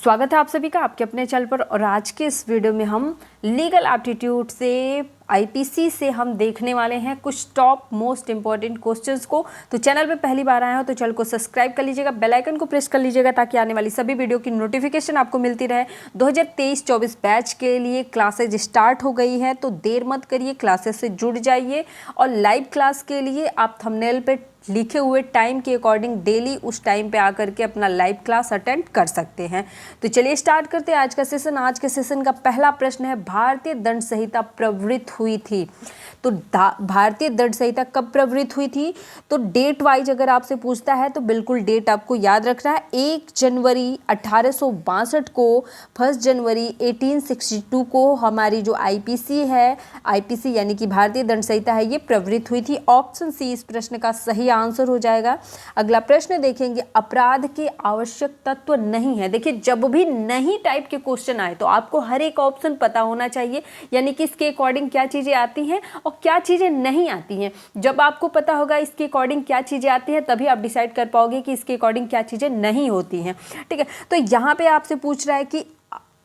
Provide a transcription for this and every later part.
स्वागत है आप सभी का आपके अपने चैनल पर। और आज के इस वीडियो में हम लीगल एप्टीट्यूड से आईपीसी से हम देखने वाले हैं कुछ टॉप मोस्ट इंपॉर्टेंट क्वेश्चंस को। तो चैनल पे पहली बार आए हो तो चैनल को सब्सक्राइब कर लीजिएगा, बेल आइकन को प्रेस कर लीजिएगा ताकि आने वाली सभी वीडियो की नोटिफिकेशन आपको मिलती रहे। 2023-24 बैच के लिए क्लासेज स्टार्ट हो गई है, तो देर मत करिए, क्लासेस से जुड़ जाइए। और लाइव क्लास के लिए आप थंबनेल पे लिखे हुए टाइम के अकॉर्डिंग डेली उस टाइम पे आकर के अपना लाइव क्लास अटेंड कर सकते हैं। तो चलिए स्टार्ट करते हैं आज का सेशन। आज के सेशन का पहला प्रश्न है, भारतीय दंड संहिता प्रवृत्त हुई थी। तो भारतीय दंड संहिता कब प्रवृत्त हुई थी? तो डेट वाइज अगर आपसे पूछता है तो बिल्कुल डेट आपको याद रखना है। 1 जनवरी 1862 को, 1 जनवरी 1862 को हमारी जो आईपीसी है, आईपीसी यानी कि भारतीय दंड संहिता है, ये प्रवृत्त हुई थी। ऑप्शन सी इस प्रश्न का सही आंसर हो जाएगा। अगला प्रश्न देखेंगे, अपराध के आवश्यक तत्व नहीं है। देखिए, जब भी नहीं टाइप के क्वेश्चन आए तो आपको हर एक ऑप्शन पता होना चाहिए, यानी कि इसके अकॉर्डिंग क्या चीजें आती हैं और क्या चीजें नहीं आती हैं। जब आपको पता होगा इसके अकॉर्डिंग क्या चीजें आती हैं, तभी आप डिसाइड कर पाओगे कि इसके अकॉर्डिंग क्या चीजें नहीं होती हैं। ठीक है, तो यहाँ पे आपसे पूछ रहा है कि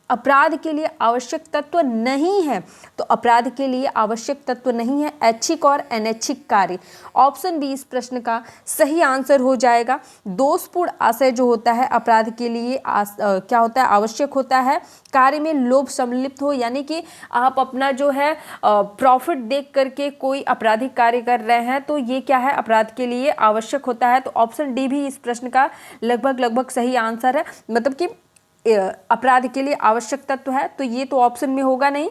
अपराध के लिए आवश्यक तत्व नहीं है, तो अपराध के लिए आवश्यक तत्व नहीं है ऐच्छिक और अनैच्छिक कार्य। ऑप्शन बी इस प्रश्न का सही आंसर हो जाएगा। दोषपूर्ण आशय जो होता है अपराध के लिए क्या होता है, आवश्यक होता है। कार्य में लोभ सम्मिलित हो, यानी कि आप अपना जो है प्रॉफिट देख करके कोई आपराधिक कार्य कर रहे हैं, तो ये क्या है, अपराध के लिए आवश्यक होता है। तो ऑप्शन डी भी इस प्रश्न का लगभग सही आंसर है। मतलब कि अपराध के लिए आवश्यक तत्व है, तो ये तो ऑप्शन में होगा नहीं।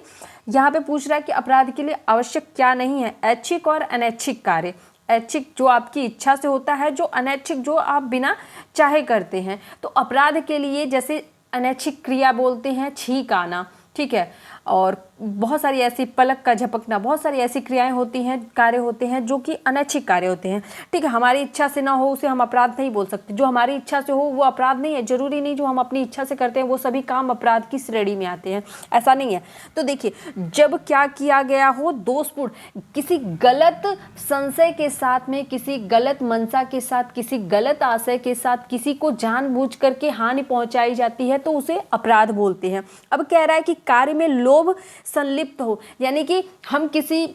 यहाँ पे पूछ रहा है कि अपराध के लिए आवश्यक क्या नहीं है, ऐच्छिक और अनैच्छिक कार्य। ऐच्छिक जो आपकी इच्छा से होता है, जो अनैच्छिक जो आप बिना चाहे करते हैं। तो अपराध के लिए जैसे अनैच्छिक क्रिया बोलते हैं छींक आना, ठीक है, और बहुत सारी ऐसी पलक का झपकना, बहुत सारी ऐसी क्रियाएं होती हैं, कार्य होते हैं जो कि अनैच्छिक कार्य होते हैं। ठीक है, हमारी इच्छा से ना हो उसे हम अपराध नहीं बोल सकते। जो हमारी इच्छा से हो वो अपराध नहीं है। जरूरी नहीं जो हम अपनी इच्छा से करते हैं वो सभी काम अपराध की श्रेणी में आते हैं, ऐसा नहीं है। तो देखिए, जब क्या किया गया हो, दोषपूर्ण, किसी गलत संशय के साथ में, किसी गलत मंशा के साथ, किसी गलत आशय के साथ किसी को जानबूझ करके हानि पहुंचाई जाती है, तो उसे अपराध बोलते हैं। अब कह रहा है कि कार्य में लोभ संलिप्त हो, यानी कि हम किसी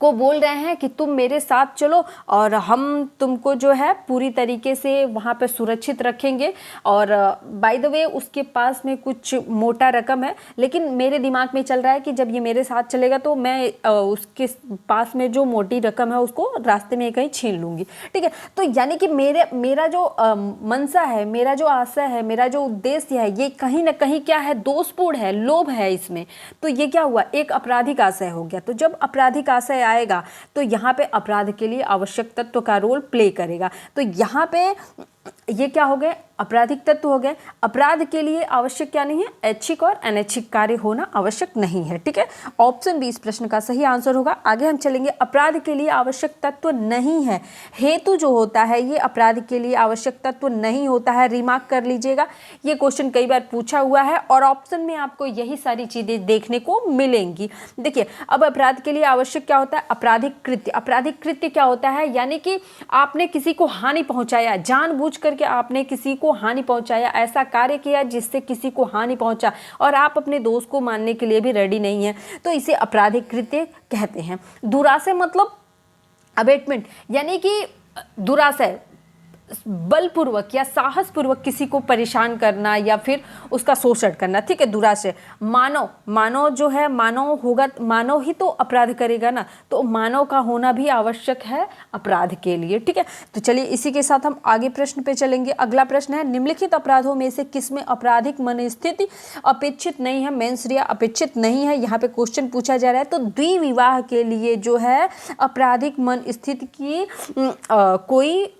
को बोल रहे हैं कि तुम मेरे साथ चलो और हम तुमको जो है पूरी तरीके से वहाँ पे सुरक्षित रखेंगे। और बाय द वे उसके पास में कुछ मोटा रकम है, लेकिन मेरे दिमाग में चल रहा है कि जब ये मेरे साथ चलेगा तो मैं उसके पास में जो मोटी रकम है उसको रास्ते में कहीं छीन लूँगी। ठीक है, तो यानी कि मेरा जो मनसा है, मेरा जो आशय है, मेरा जो उद्देश्य है, ये कहीं ना कहीं क्या है, दोषपूर्ण है, लोभ है इसमें। तो ये क्या हुआ, एक आपराधिक आशय हो गया। तो जब आपराधिक आशय आएगा तो यहाँ पे अपराध के लिए आवश्यक तत्व का रोल प्ले करेगा। तो यहाँ पे ये क्या हो गए, आपराधिक तत्व हो गए। अपराध के लिए आवश्यक क्या नहीं है, ऐच्छिक और अनैच्छिक कार्य होना आवश्यक नहीं है। ठीक है, ऑप्शन बी इस प्रश्न का सही आंसर होगा। आगे हम चलेंगे, अपराध के लिए आवश्यक तत्व नहीं है। हेतु जो होता है ये अपराध के लिए आवश्यक तत्व नहीं होता है। रिमार्क कर लीजिएगा, ये क्वेश्चन कई बार पूछा हुआ है और ऑप्शन में आपको यही सारी चीजें देखने को मिलेंगी। देखिए, अब अपराध के लिए आवश्यक क्या होता है, आपराधिक कृत्य। आपराधिक कृत्य क्या होता है, यानी कि आपने किसी को हानि पहुंचाया, जानबूझ करके आपने किसी को हानि पहुंचाया, ऐसा कार्य किया जिससे किसी को हानि पहुंचा और आप अपने दोस्त को मानने के लिए भी रेडी नहीं है, तो इसे आपराधिक कृत्य कहते हैं। दुराशय मतलब अबेटमेंट, यानी कि दुराशय बलपूर्वक या साहसपूर्वक किसी को परेशान करना या फिर उसका शोषण करना। ठीक है, दुराशय। मानव जो है, मानव होगा, मानव ही तो अपराध करेगा ना, तो मानव का होना भी आवश्यक है अपराध के लिए। ठीक है, तो चलिए इसी के साथ हम आगे प्रश्न पे चलेंगे। अगला प्रश्न है, निम्नलिखित अपराधों में से किसमें आपराधिक मनस्थिति अपेक्षित नहीं है, मेंस अपेक्षित नहीं है। यहाँ पे क्वेश्चन पूछा जा रहा है, तो द्विविवाह के लिए जो है आपराधिक मन स्थिति की कोई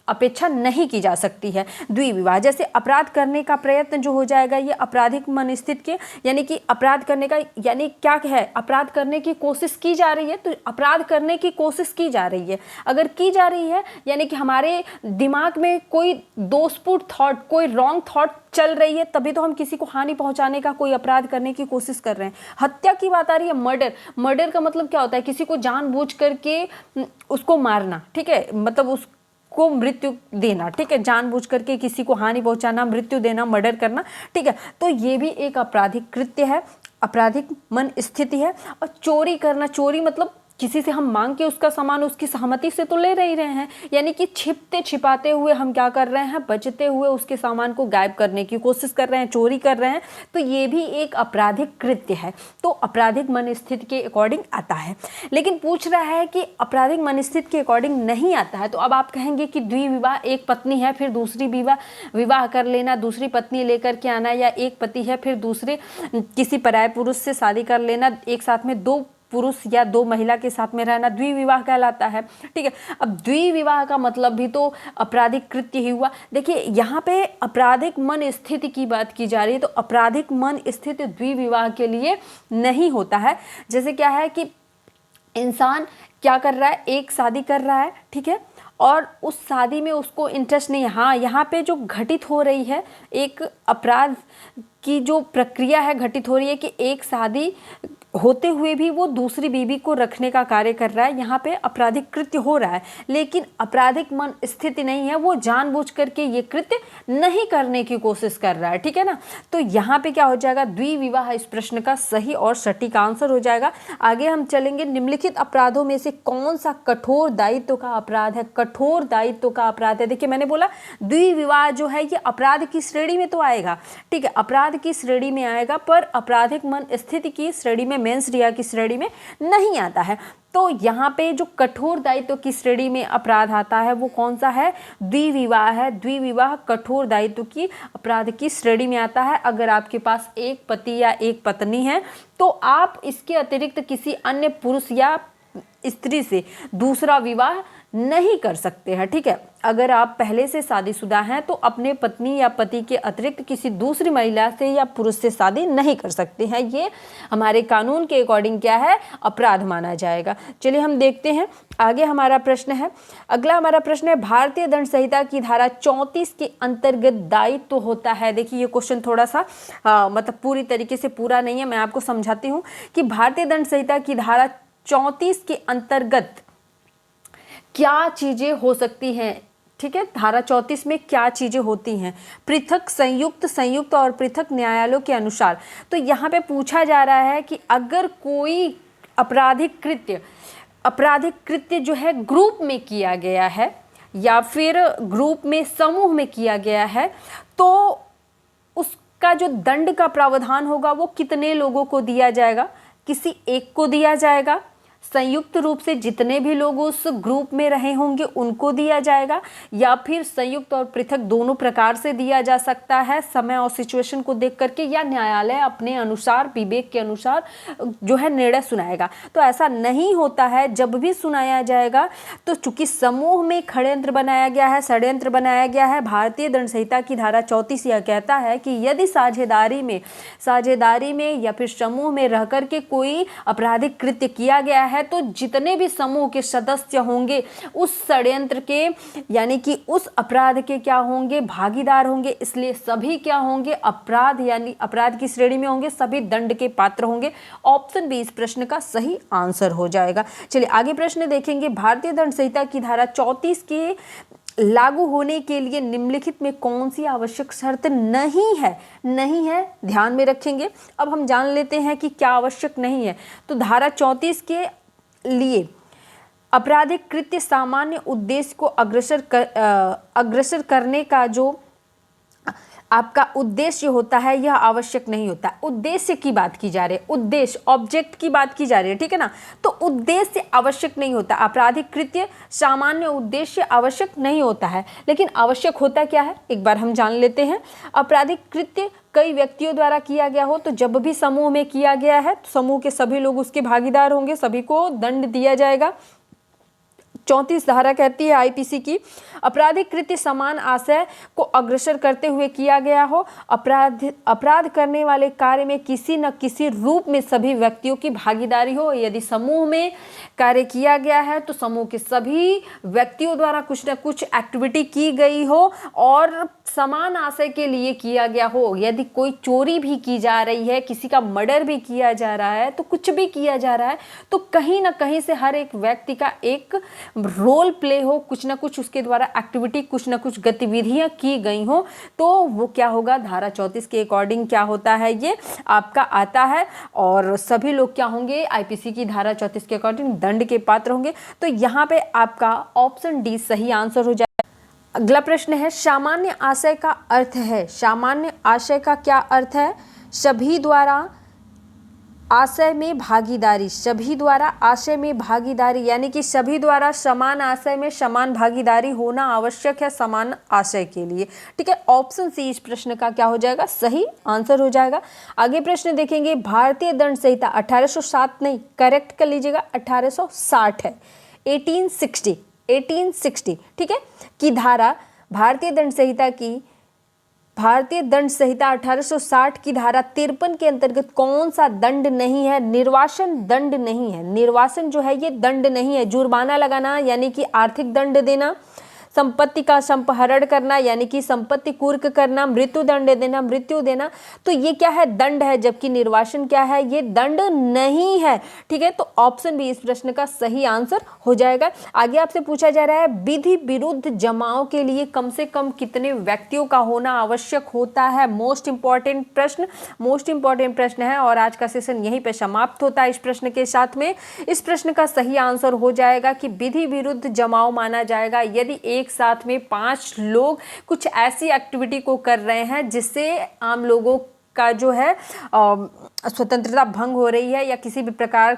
अपेक्षा नहीं की जा सकती है। द्विविवाह, जैसे अपराध करने का प्रयत्न जो हो जाएगा ये आपराधिक मनस्थिति के, यानी कि अपराध करने का, यानी क्या है, अपराध करने की कोशिश की जा रही है, तो अपराध करने की कोशिश की जा रही है। अगर की जा रही है यानी कि हमारे दिमाग में कोई दोषपूर्ण थॉट, कोई रॉन्ग थॉट चल रही है, तभी तो हम किसी को हानि पहुंचाने का, कोई अपराध करने की कोशिश कर रहे हैं। हत्या की बात आ रही है, मर्डर का मतलब क्या होता है, किसी को जानबूझ करके उसको मारना। ठीक है, मतलब उस को मृत्यु देना, ठीक है, जानबूझ करके किसी को हानि पहुंचाना, मृत्यु देना, मर्डर करना, ठीक है, तो ये भी एक आपराधिक कृत्य है, आपराधिक मन स्थिति है। और चोरी करना, चोरी मतलब किसी से हम मांग के उसका सामान उसकी सहमति से तो ले रहे हैं, यानी कि छिपते छिपाते हुए हम क्या कर रहे हैं, बचते हुए उसके सामान को गायब करने की कोशिश कर रहे हैं, चोरी कर रहे हैं, तो ये भी एक आपराधिक कृत्य है, तो आपराधिक मन स्थिति के अकॉर्डिंग आता है। लेकिन पूछ रहा है कि आपराधिक मन स्थिति के अकॉर्डिंग नहीं आता है, तो अब आप कहेंगे कि द्विविवाह, एक पत्नी है फिर दूसरी विवाह कर लेना, दूसरी पत्नी लेकर के आना, या एक पति है फिर दूसरे किसी पराये पुरुष से शादी कर लेना, एक साथ में दो पुरुष या दो महिला के साथ में रहना द्विविवाह कहलाता है, ठीक है। अब द्विविवाह का मतलब भी तो आपराधिक कृत्य ही हुआ। देखिए यहाँ पे आपराधिक मन स्थिति की बात की जा रही है, तो आपराधिक मन स्थिति द्विविवाह के लिए नहीं होता है। जैसे क्या है कि इंसान क्या कर रहा है, एक शादी कर रहा है, ठीक है, और उस शादी में उसको इंटरेस्ट नहीं है। हाँ, यहाँ पे जो घटित हो रही है, एक अपराध की जो प्रक्रिया है घटित हो रही है कि एक शादी होते हुए भी वो दूसरी बीवी को रखने का कार्य कर रहा है, यहाँ पे आपराधिक कृत्य हो रहा है। लेकिन आपराधिक मन स्थिति नहीं है, वो जानबूझ करके ये कृत्य नहीं करने की कोशिश कर रहा है, ठीक है ना। तो यहाँ पे क्या हो जाएगा, द्विविवाह इस प्रश्न का सही और सटीक आंसर हो जाएगा। आगे हम चलेंगे, निम्नलिखित अपराधों में से कौन सा कठोर दायित्व का अपराध है, कठोर दायित्व का अपराध है। देखिए मैंने बोला द्विविवाह जो है ये अपराध की श्रेणी में तो आएगा, ठीक है, अपराध की श्रेणी में आएगा, पर आपराधिक मन स्थिति की श्रेणी में, मेंस रिया की श्रेणी में नहीं आता है। तो यहाँ पे जो कठोर दायित्व की श्रेणी में अपराध आता है वो कौन सा है, द्विविवाह है। द्विविवाह कठोर दायित्व की अपराध की श्रेणी में आता है। अगर आपके पास एक पति या एक पत्नी है तो आप इसके अतिरिक्त किसी अन्य पुरुष या स्त्री से दूसरा विवाह नहीं कर सकते हैं, ठीक है। अगर आप पहले से शादीशुदा हैं तो अपने पत्नी या पति के अतिरिक्त किसी दूसरी महिला से या पुरुष से शादी नहीं कर सकते हैं। ये हमारे कानून के अकॉर्डिंग क्या है, अपराध माना जाएगा। चलिए हम देखते हैं आगे हमारा प्रश्न है। अगला हमारा प्रश्न है, भारतीय दंड संहिता की धारा 34 के अंतर्गत दायित्व होता है। देखिए ये क्वेश्चन थोड़ा सा मतलब पूरी तरीके से पूरा नहीं है, मैं आपको समझाती हूँ कि भारतीय दंड संहिता की धारा 34 के अंतर्गत क्या चीजें हो सकती हैं, ठीक है। धारा 34 में क्या चीजें होती हैं, पृथक, संयुक्त, संयुक्त और पृथक न्यायालयों के अनुसार। तो यहाँ पे पूछा जा रहा है कि अगर कोई आपराधिक कृत्य जो है ग्रुप में किया गया है या फिर ग्रुप में, समूह में किया गया है, तो उसका जो दंड का प्रावधान होगा वो कितने लोगों को दिया जाएगा, किसी एक को दिया जाएगा, संयुक्त रूप से जितने भी लोग उस ग्रुप में रहे होंगे उनको दिया जाएगा, या फिर संयुक्त और पृथक दोनों प्रकार से दिया जा सकता है, समय और सिचुएशन को देख करके, या न्यायालय अपने अनुसार, विवेक के अनुसार जो है निर्णय सुनाएगा। तो ऐसा नहीं होता है, जब भी सुनाया जाएगा तो चूंकि समूह में षड्यंत्र बनाया गया है, षड्यंत्र बनाया गया है, भारतीय दंड संहिता की धारा 34 यह कहता है कि यदि साझेदारी में या फिर समूह में रह करके कोई आपराधिक कृत्य किया गया है तो जितने भी समूह के सदस्य होंगे उस षड्यंत्र के, यानी कि उस अपराध के क्या होंगे, भागीदार होंगे। इसलिए सभी क्या होंगे, अपराध यानी अपराध की श्रेणी में होंगे, सभी दंड के पात्र होंगे। ऑप्शन बी इस प्रश्न का सही आंसर हो जाएगा। चलिए आगे प्रश्न देखेंगे, भारतीय दंड संहिता की धारा 34 के लागू होने के लिए निम्नलिखित में कौन सी आवश्यक शर्त नहीं है, ध्यान में रखेंगे। अब हम जान लेते हैं कि क्या आवश्यक नहीं है। तो धारा 34 के लिए आपराधिक कृत्य सामान्य उद्देश्य को अग्रसर करने का जो आपका उद्देश्य होता है यह आवश्यक नहीं होता। उद्देश्य की बात की जा रही है, उद्देश्य, ऑब्जेक्ट की बात की जा रही है, ठीक है ना। तो उद्देश्य आवश्यक नहीं होता, आपराधिक कृत्य सामान्य उद्देश्य आवश्यक नहीं होता है। लेकिन आवश्यक होता क्या है, एक बार हम जान लेते हैं। आपराधिक कृत्य कई व्यक्तियों द्वारा किया गया हो, तो जब भी समूह में किया गया है तो समूह के सभी लोग उसके भागीदार होंगे, सभी को दंड दिया जाएगा। 34 धारा कहती है आईपीसी की, आपराधिक कृत्य समान आशय को अग्रसर करते हुए किया गया हो, अपराध करने वाले कार्य में किसी न किसी रूप में सभी व्यक्तियों की भागीदारी हो। यदि समूह में कार्य किया गया है तो समूह के सभी व्यक्तियों द्वारा कुछ न कुछ एक्टिविटी की गई हो और समान आशय के लिए किया गया हो। यदि कोई चोरी भी की जा रही है, किसी का मर्डर भी किया जा रहा है, तो कुछ भी किया जा रहा है, तो कहीं ना कहीं से हर एक व्यक्ति का एक रोल प्ले हो, कुछ ना कुछ उसके द्वारा एक्टिविटी, कुछ ना कुछ गतिविधियां की गई हो, तो वो क्या होगा, धारा 34 के अकॉर्डिंग क्या होता है, ये आपका आता है। और सभी लोग क्या होंगे, आईपीसी की धारा 34 के अकॉर्डिंग दंड के पात्र होंगे। तो यहाँ पे आपका ऑप्शन डी सही आंसर हो जाए। अगला प्रश्न है, सामान्य आशय का अर्थ है, सामान्य आशय का क्या अर्थ है, सभी द्वारा आशय में भागीदारी, सभी द्वारा आशय में भागीदारी, यानी कि सभी द्वारा समान आशय में समान भागीदारी होना आवश्यक है समान आशय के लिए। ठीक है, ऑप्शन सी इस प्रश्न का क्या हो जाएगा, सही आंसर हो जाएगा। आगे प्रश्न देखेंगे, भारतीय दंड संहिता 1807 नहीं, करेक्ट कर लीजिएगा, 1860 है, 1860 ठीक है, की धारा, भारतीय दंड संहिता 1860 की धारा 53 के अंतर्गत कौन सा दंड नहीं है, निर्वासन दंड नहीं है। निर्वासन जो है ये दंड नहीं है, जुर्माना लगाना यानी कि आर्थिक दंड देना, संपत्ति का संपहरण करना यानी कि संपत्ति कुर्क करना, मृत्यु दंड देना, मृत्यु देना, तो ये क्या है, दंड है, जबकि निर्वासन क्या है, ये दंड नहीं है। ठीक है, तो ऑप्शन बी इस प्रश्न का सही आंसर हो जाएगा। आगे आपसे पूछा जा रहा है, विधि विरुद्ध जमाव के लिए कम से कम कितने व्यक्तियों का होना आवश्यक होता है। मोस्ट इंपॉर्टेंट प्रश्न है और आज का सेशन यहीं पे समाप्त होता है इस प्रश्न के साथ में। इस प्रश्न का सही आंसर हो जाएगा कि विधि विरुद्ध जमाव माना जाएगा यदि एक साथ में 5 लोग कुछ ऐसी एक्टिविटी को कर रहे हैं जिससे आम लोगों का जो है स्वतंत्रता भंग हो रही है या किसी भी प्रकार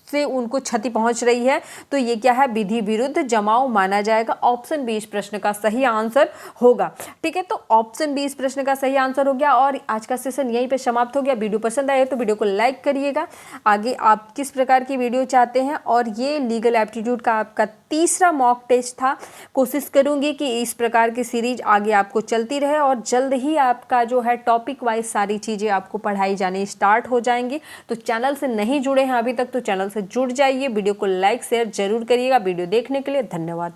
से उनको क्षति पहुंच रही है, तो ये क्या है, विधि विरुद्ध जमाव माना जाएगा। ऑप्शन बी इस प्रश्न का सही आंसर होगा। ठीक है, तो ऑप्शन बी इस प्रश्न का सही आंसर हो गया और आज का सेशन यहीं पे समाप्त हो गया। वीडियो पसंद आए तो वीडियो को लाइक करिएगा। आगे आप किस प्रकार की वीडियो चाहते हैं, और ये लीगल एप्टीट्यूड का आपका तीसरा मॉक टेस्ट था। कोशिश करूंगी कि इस प्रकार की सीरीज आगे आपको चलती रहे और जल्द ही आपका जो है टॉपिक वाइज सारी चीज़ें आपको पढ़ाई जानी स्टार्ट हो जाएंगी। तो चैनल से नहीं जुड़े हैं अभी तक तो चैनल से जुड़ जाइए। वीडियो को लाइक शेयर जरूर करिएगा। वीडियो देखने के लिए धन्यवाद।